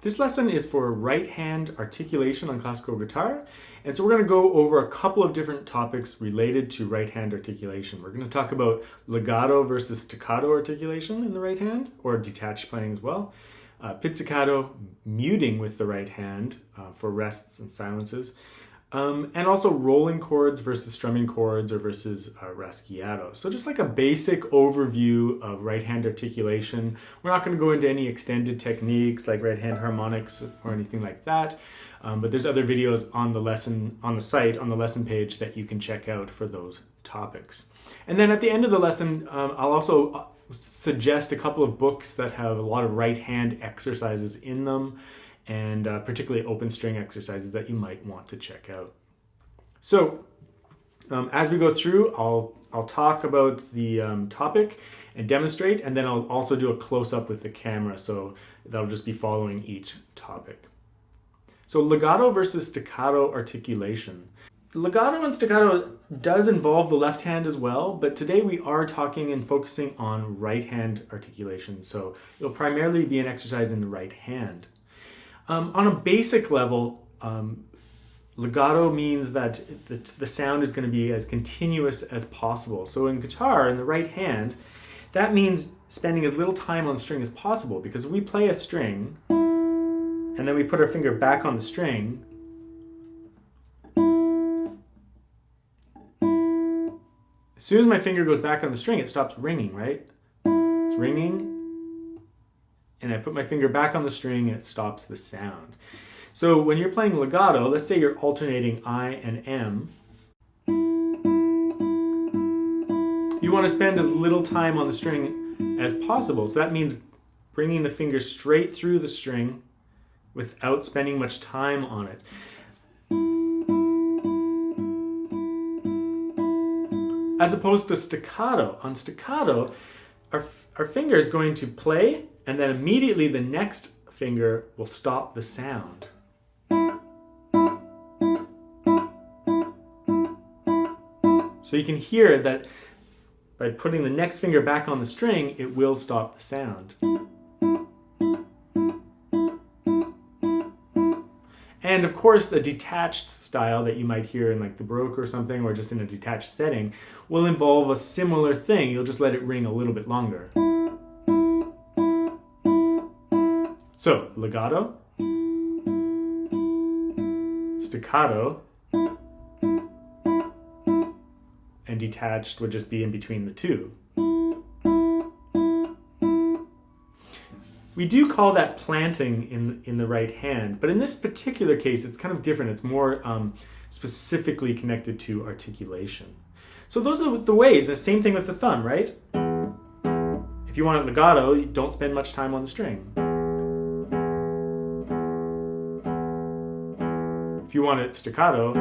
This lesson is for right hand articulation on classical guitar, and so we're going to go over a couple of different topics related to right hand articulation. We're going to talk about legato versus staccato articulation in the right hand, or detached playing as well. Pizzicato, muting with the right hand for rests and silences. And also rolling chords versus strumming chords or versus rasgueado. So just like a basic overview of right hand articulation. We're not going to go into any extended techniques like right hand harmonics or anything like that. But there's other videos on the lesson, on the site, on the lesson page that you can check out for those topics. And then at the end of the lesson, I'll also suggest a couple of books that have a lot of right hand exercises in them, and particularly open string exercises that you might want to check out. So as we go through, I'll talk about the topic and demonstrate, and then I'll also do a close-up with the camera, so that'll just be following each topic. So legato versus staccato articulation. Legato and staccato does involve the left hand as well, but today we are talking and focusing on right hand articulation, so it'll primarily be an exercise in the right hand. On a basic level, legato means that the sound is going to be as continuous as possible. So in guitar, in the right hand, that means spending as little time on the string as possible, because if we play a string and then we put our finger back on the string, as soon as my finger goes back on the string, it stops ringing, right? It's ringing. And I put my finger back on the string and it stops the sound. So when you're playing legato, let's say you're alternating I and M, you want to spend as little time on the string as possible. So that means bringing the finger straight through the string without spending much time on it. As opposed to staccato. On staccato, our finger is going to play, and then immediately the next finger will stop the sound. So you can hear that by putting the next finger back on the string, it will stop the sound. And of course, the detached style that you might hear in like the Baroque or something, or just in a detached setting, will involve a similar thing. You'll just let it ring a little bit longer. So, legato, staccato, and detached would just be in between the two. We do call that planting in the right hand, but in this particular case, it's kind of different. It's more specifically connected to articulation. So those are the ways. The same thing with the thumb, right? If you want it legato, you don't spend much time on the string. If you want it staccato,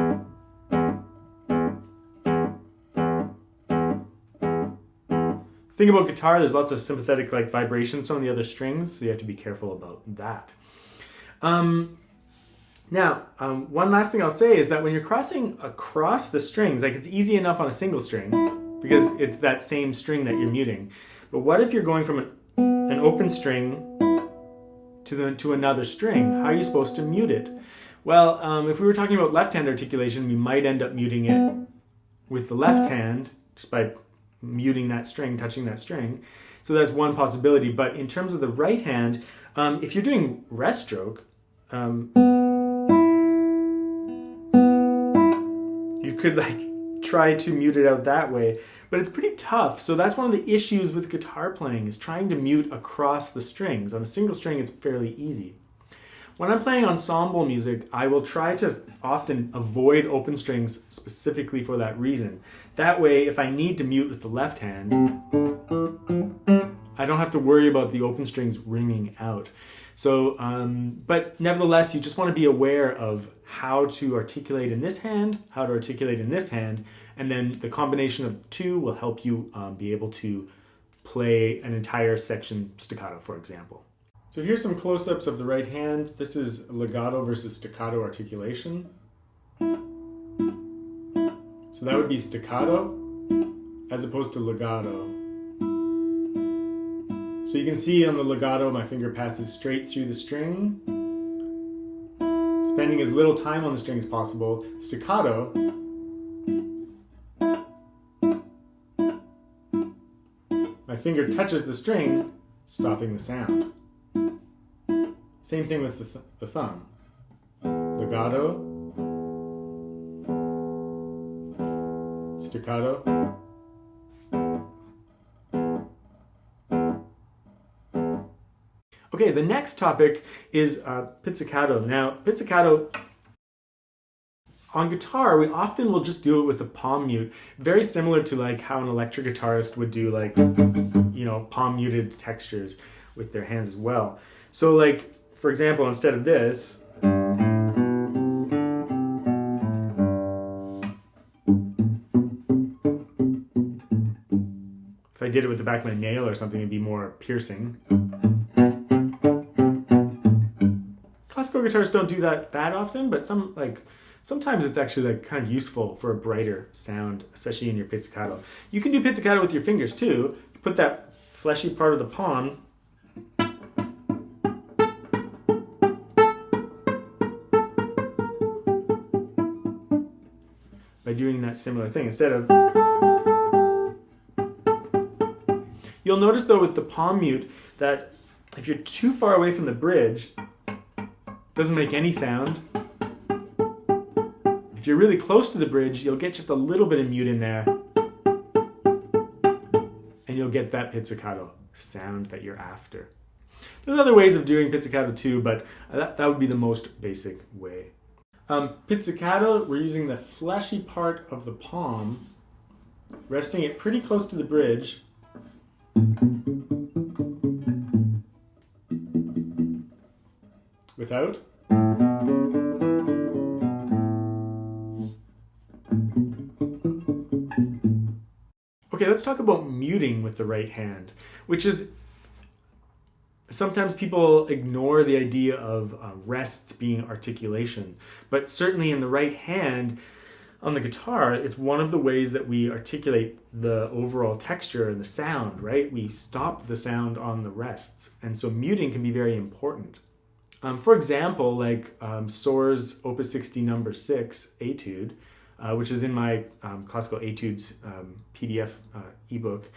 think about guitar, there's lots of sympathetic like vibrations on the other strings, so you have to be careful about that. Now, one last thing I'll say is that when you're crossing across the strings, like it's easy enough on a single string because it's that same string that you're muting. But what if you're going from an open string to another string? How are you supposed to mute it? Well, if we were talking about left hand articulation, we might end up muting it with the left hand just by muting that string, touching that string. So that's one possibility. But in terms of the right hand, if you're doing rest stroke, you could like try to mute it out that way, but it's pretty tough. So that's one of the issues with guitar playing, is trying to mute across the strings. On a single string, it's fairly easy. When I'm playing ensemble music, I will try to often avoid open strings specifically for that reason. That way, if I need to mute with the left hand, I don't have to worry about the open strings ringing out. So, but nevertheless, you just want to be aware of how to articulate in this hand, how to articulate in this hand, and then the combination of the two will help you be able to play an entire section staccato, for example. So here's some close-ups of the right hand. This is legato versus staccato articulation. So that would be staccato as opposed to legato. So you can see on the legato, my finger passes straight through the string. spending as little time on the string as possible. Staccato, my finger touches the string, stopping the sound. Same thing with the thumb. Legato, staccato. Okay, the next topic is pizzicato. Now, pizzicato, on guitar, we often will just do it with a palm mute, very similar to like how an electric guitarist would do, like, you know, palm muted textures with their hands as well. So like, for example, instead of this, if I did it with the back of my nail or something, it'd be more piercing. Classical guitarists don't do that often, but sometimes it's actually like kind of useful for a brighter sound, especially in your pizzicato. You can do pizzicato with your fingers too. Put that fleshy part of the palm by doing that similar thing instead of. You'll notice though with the palm mute that if you're too far away from the bridge, doesn't make any sound. If you're really close to the bridge, you'll get just a little bit of mute in there, and you'll get that pizzicato sound that you're after. There's other ways of doing pizzicato too, but that would be the most basic way. Pizzicato, we're using the fleshy part of the palm, resting it pretty close to the bridge. Without. Okay, let's talk about muting with the right hand, which is sometimes people ignore the idea of rests being articulation, but certainly in the right hand on the guitar, it's one of the ways that we articulate the overall texture and the sound, right? We stop the sound on the rests, and so muting can be very important. For example, like Schorre's Opus 60 number 6 Etude, which is in my classical etudes PDF ebook,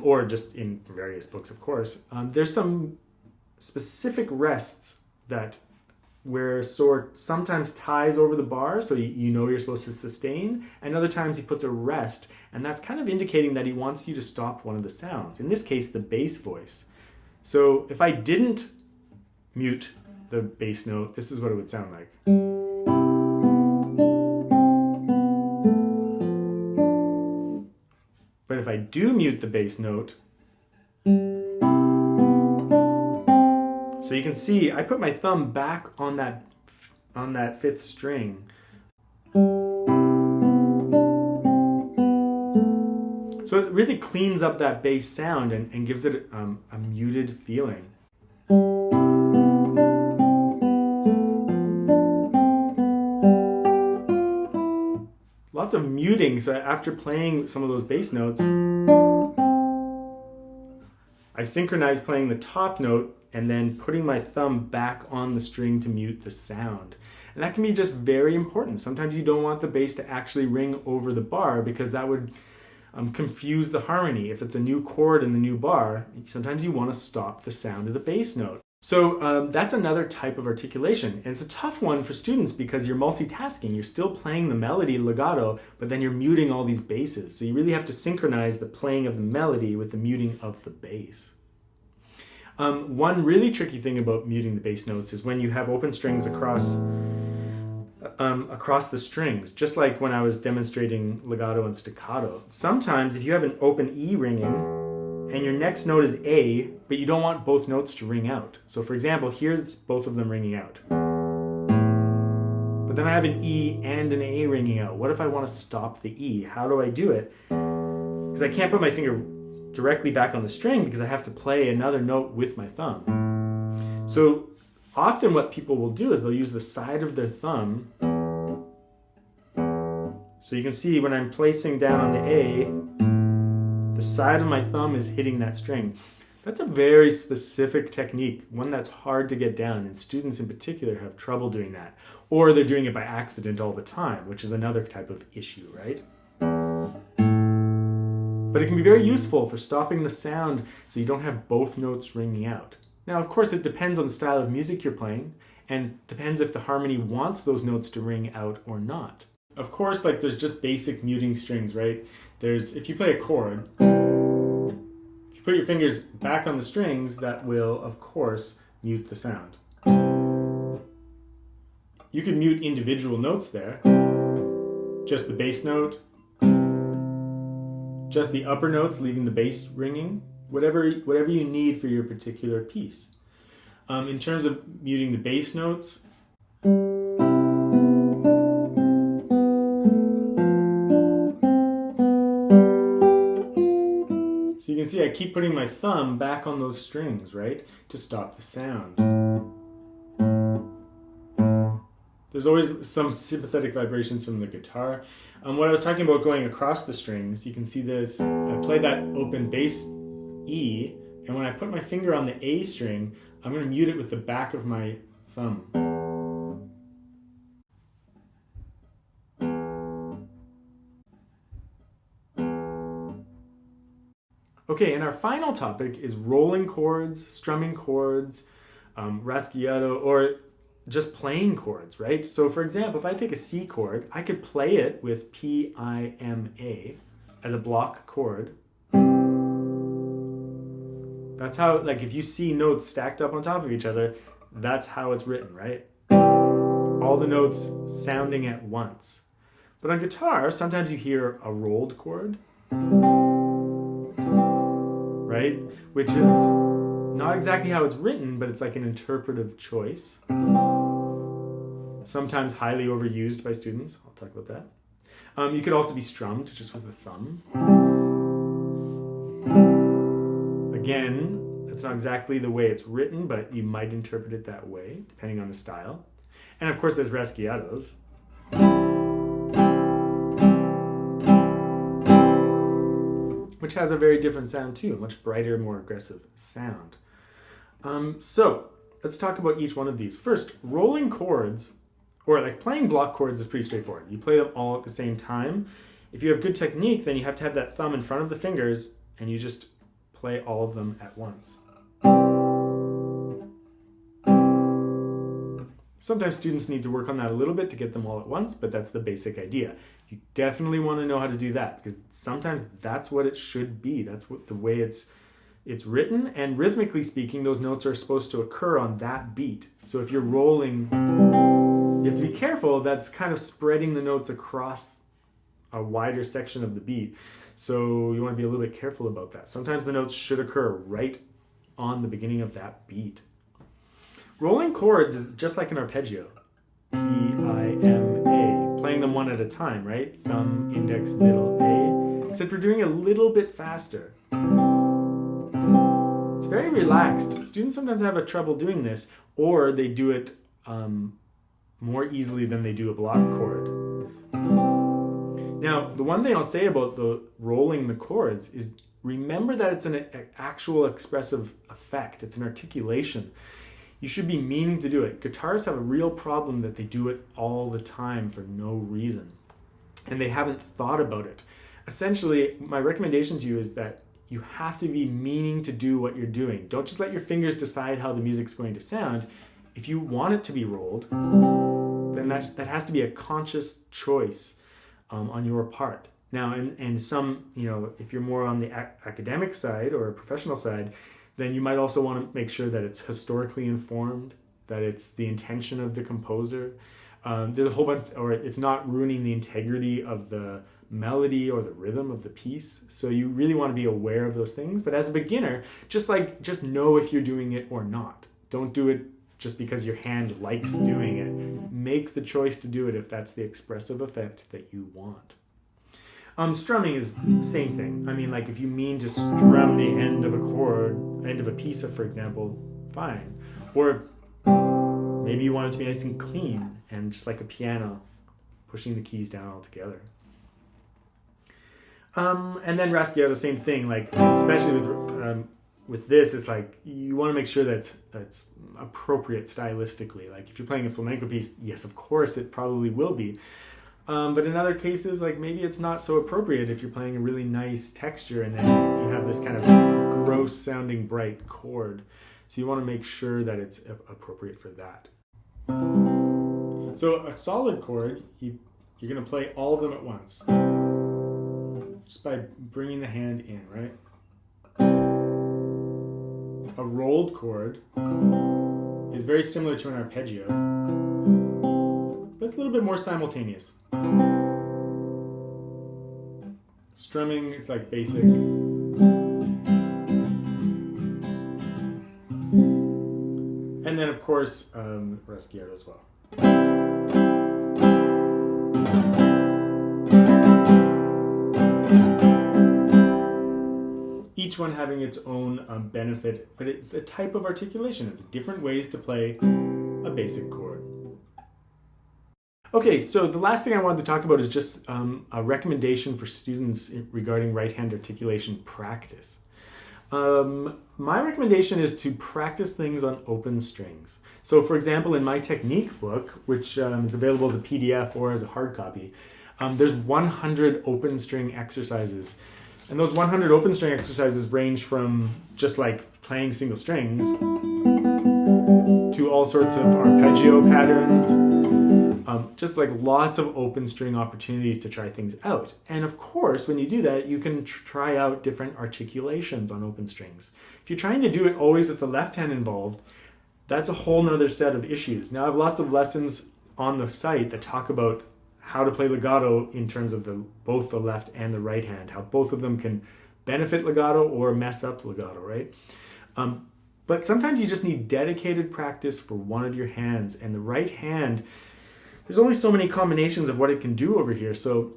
or just in various books, of course. There's some specific rests where Schorre sometimes ties over the bar, so you know you're supposed to sustain, and other times he puts a rest, and that's kind of indicating that he wants you to stop one of the sounds. In this case, the bass voice. So if I didn't mute the bass note, this is what it would sound like. But if I do mute the bass note, so you can see I put my thumb back on that fifth string. So it really cleans up that bass sound and gives it a muted feeling. Lots of muting, so after playing some of those bass notes, I synchronize playing the top note and then putting my thumb back on the string to mute the sound. And that can be just very important. Sometimes you don't want the bass to actually ring over the bar because that would confuse the harmony. If it's a new chord in the new bar, sometimes you want to stop the sound of the bass note. So that's another type of articulation. And it's a tough one for students because you're multitasking. You're still playing the melody legato, but then you're muting all these basses. So you really have to synchronize the playing of the melody with the muting of the bass. One really tricky thing about muting the bass notes is when you have open strings across the strings, just like when I was demonstrating legato and staccato. Sometimes if you have an open E ringing, and your next note is A, but you don't want both notes to ring out. So for example, here's both of them ringing out. But then I have an E and an A ringing out. What if I want to stop the E? How do I do it? Because I can't put my finger directly back on the string because I have to play another note with my thumb. So often what people will do is they'll use the side of their thumb. So you can see when I'm placing down on the A, the side of my thumb is hitting that string. That's a very specific technique, one that's hard to get down, and students in particular have trouble doing that. Or they're doing it by accident all the time, which is another type of issue, right? But it can be very useful for stopping the sound so you don't have both notes ringing out. Now, of course, it depends on the style of music you're playing, and depends if the harmony wants those notes to ring out or not. Of course, like there's just basic muting strings, right? If you play a chord, if you put your fingers back on the strings, that will, of course, mute the sound. You could mute individual notes there, just the bass note, just the upper notes, leaving the bass ringing, whatever you need for your particular piece. In terms of muting the bass notes, so you can see I keep putting my thumb back on those strings, right, to stop the sound. There's always some sympathetic vibrations from the guitar. When I was talking about going across the strings, you can see this. I play that open bass E, and when I put my finger on the A string, I'm going to mute it with the back of my thumb. Okay, and our final topic is rolling chords, strumming chords, rasgueado, or just playing chords, right? So for example, if I take a C chord, I could play it with P-I-M-A as a block chord. That's how, like if you see notes stacked up on top of each other, that's how it's written, right? All the notes sounding at once. But on guitar, sometimes you hear a rolled chord, right? Which is not exactly how it's written, but it's like an interpretive choice. Sometimes highly overused by students. I'll talk about that. You could also be strummed just with the thumb. Again, that's not exactly the way it's written, but you might interpret it that way, depending on the style. And of course, there's rasgueados. Which has a very different sound too, a much brighter, more aggressive sound. So let's talk about each one of these. First, rolling chords, or like playing block chords, is pretty straightforward. You play them all at the same time. If you have good technique, then you have to have that thumb in front of the fingers, and you just play all of them at once. Sometimes students need to work on that a little bit to get them all at once, but that's the basic idea. You definitely want to know how to do that, because sometimes that's what it should be. That's what the way it's written, and rhythmically speaking, those notes are supposed to occur on that beat. So if you're rolling, you have to be careful. That's kind of spreading the notes across a wider section of the beat. So you want to be a little bit careful about that. Sometimes the notes should occur right on the beginning of that beat. Rolling chords is just like an arpeggio. P-I-M-A. Playing them one at a time, right? Thumb, index, middle, A. Except we're doing it a little bit faster. It's very relaxed. Students sometimes have a trouble doing this, or they do it more easily than they do a block chord. Now, the one thing I'll say about the rolling the chords is remember that it's an actual expressive effect. It's an articulation. You should be meaning to do it. Guitarists have a real problem that they do it all the time for no reason, and they haven't thought about it. Essentially, my recommendation to you is that you have to be meaning to do what you're doing. Don't just let your fingers decide how the music's going to sound. If you want it to be rolled, then that has to be a conscious choice on your part. Now, and some, if you're more on the academic side or professional side, then you might also want to make sure that it's historically informed, that it's the intention of the composer. There's a whole bunch, or it's not ruining the integrity of the melody or the rhythm of the piece. So you really want to be aware of those things. But as a beginner, just know if you're doing it or not. Don't do it just because your hand likes doing it. Make the choice to do it if that's the expressive effect that you want. Strumming is the same thing. I mean, like if you mean to strum the end of a chord, end of a piece, for example, fine. Or maybe you want it to be nice and clean and just like a piano, pushing the keys down all together. And then rasgueado, same thing, like especially with with this, it's like you want to make sure that it's appropriate stylistically. Like if you're playing a flamenco piece, yes, of course, it probably will be. But in other cases, like maybe it's not so appropriate if you're playing a really nice texture and then you have this kind of gross sounding bright chord. So you want to make sure that it's appropriate for that. So a solid chord, you're going to play all of them at once. Just by bringing the hand in, right? A rolled chord is very similar to an arpeggio, but it's a little bit more simultaneous. Strumming is like basic. And then of course, rasgueado as well. Each one having its own benefit, but it's a type of articulation. It's different ways to play a basic chord. Okay, so the last thing I wanted to talk about is just a recommendation for students regarding right hand articulation practice. My recommendation is to practice things on open strings. So for example, in my technique book, which is available as a PDF or as a hard copy, there's 100 open string exercises. And those 100 open string exercises range from just like playing single strings to all sorts of arpeggio patterns, just like lots of open string opportunities to try things out. And of course, when you do that, you can try out different articulations on open strings. If you're trying to do it always with the left hand involved, that's a whole nother set of issues. Now I have lots of lessons on the site that talk about how to play legato in terms of both the left and the right hand, how both of them can benefit legato or mess up legato, right? But sometimes you just need dedicated practice for one of your hands, and the right hand, there's only so many combinations of what it can do over here. So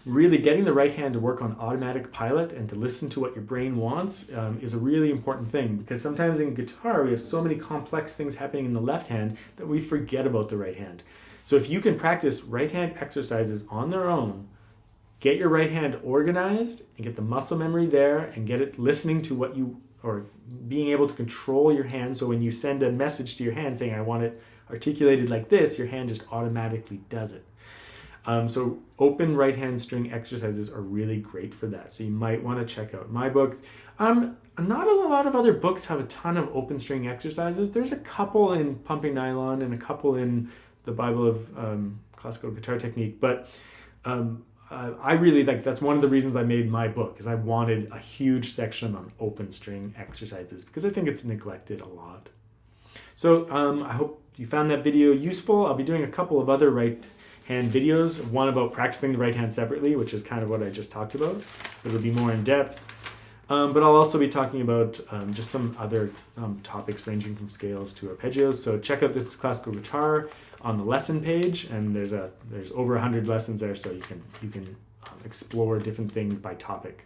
really getting the right hand to work on automatic pilot and to listen to what your brain wants is a really important thing, because sometimes in guitar we have so many complex things happening in the left hand that we forget about the right hand. So if you can practice right hand exercises on their own, get your right hand organized and get the muscle memory there and get it listening to what you, or being able to control your hand. So when you send a message to your hand saying, I want it articulated like this, your hand just automatically does it. So open right hand string exercises are really great for that. So you might want to check out my book. Not a lot of other books have a ton of open string exercises. There's a couple in Pumping Nylon and a couple in the Bible of Classical Guitar Technique, but I really like, that's one of the reasons I made my book, is I wanted a huge section on open string exercises because I think it's neglected a lot. So I hope you found that video useful. I'll be doing a couple of other right hand videos, one about practicing the right hand separately, which is kind of what I just talked about. It'll be more in depth. But I'll also be talking about just some other topics ranging from scales to arpeggios. So check out This is Classical Guitar on the lesson page, and there's over 100 lessons there, so you can explore different things by topic.